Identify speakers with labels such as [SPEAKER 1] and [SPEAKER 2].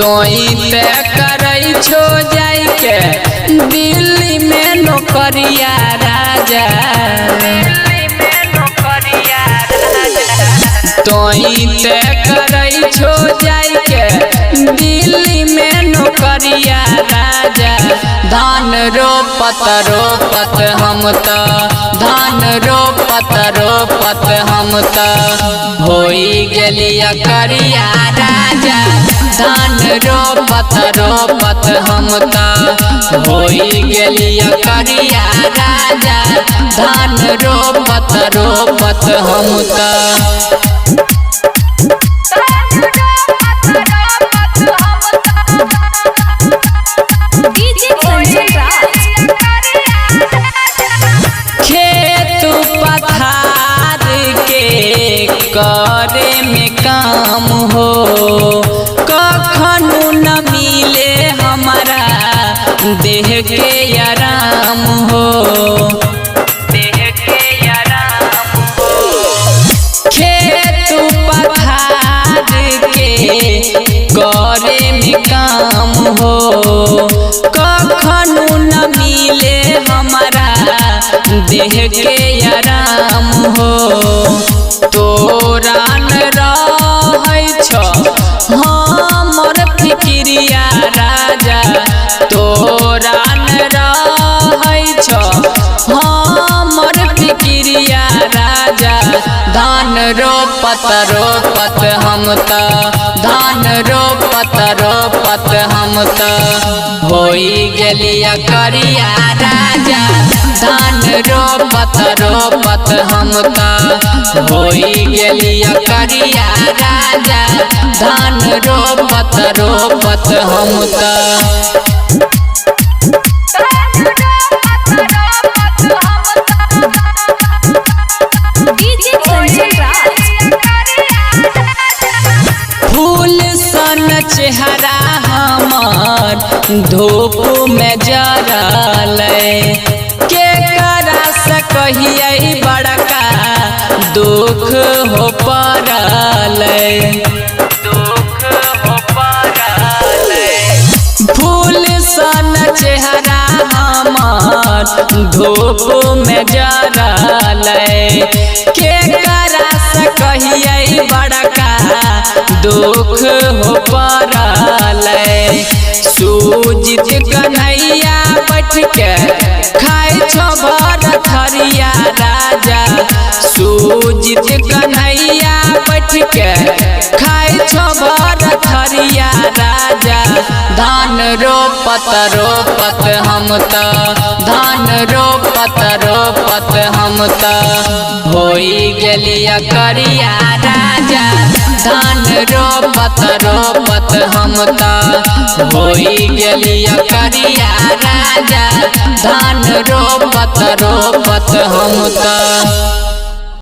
[SPEAKER 1] तोई ते करई छो जाई के दिल्ली में नौकरिया राजा। तोई ते करई छो जाई के दिल्ली में नौकरिया राजा। धान रोपत रोपत हम त धान रोपत रोपत हम त होई गेलिया करिया राजा। धान रोपत रोपत हम त होई गेलिया करिया राजा। धान रोपत रोपत हम त खेत पथार के करे में काम हो। कखनु न मिले हमारा देह के आराम हो। देह के आराम हो। खेत पथार के करे में काम हो। कखनु न मिले हमारा देह के आराम हो। तोरा न रहै छो हमर फिक्रिया राजा। तोरा न रहै छो हमर फिक्रिया राजा। धान रोपत रोपत हम त धान रोपत रोपत हम त होई गेलिया करिया राजा। धान रोपत रोपत हम त होई गेलिया करिया राजा। धान रोपत रोपत हम त फूल सन चेहरा हमार धूप में जरलै। के करा सकहियै बड़का दुख हो पड़लै। दुख हो पड़लै। फूल सन चेहरा हमार धूप में जरलै। के करा सकहियै बड़का दुख हो पड़लै। सूजित कन्हैया बैठ के खाए छो भर थरिया राजा। सूजित कन्हैया बैठ के खाए छो भर थरिया राजा। धान रोपत रोपत हम त धान रोपत रोपत हम त होई गेलिया करिया राजा। धान रोपत रोपत हम त होई गेलिया करिया राजा। धान रोपत रोपत हम त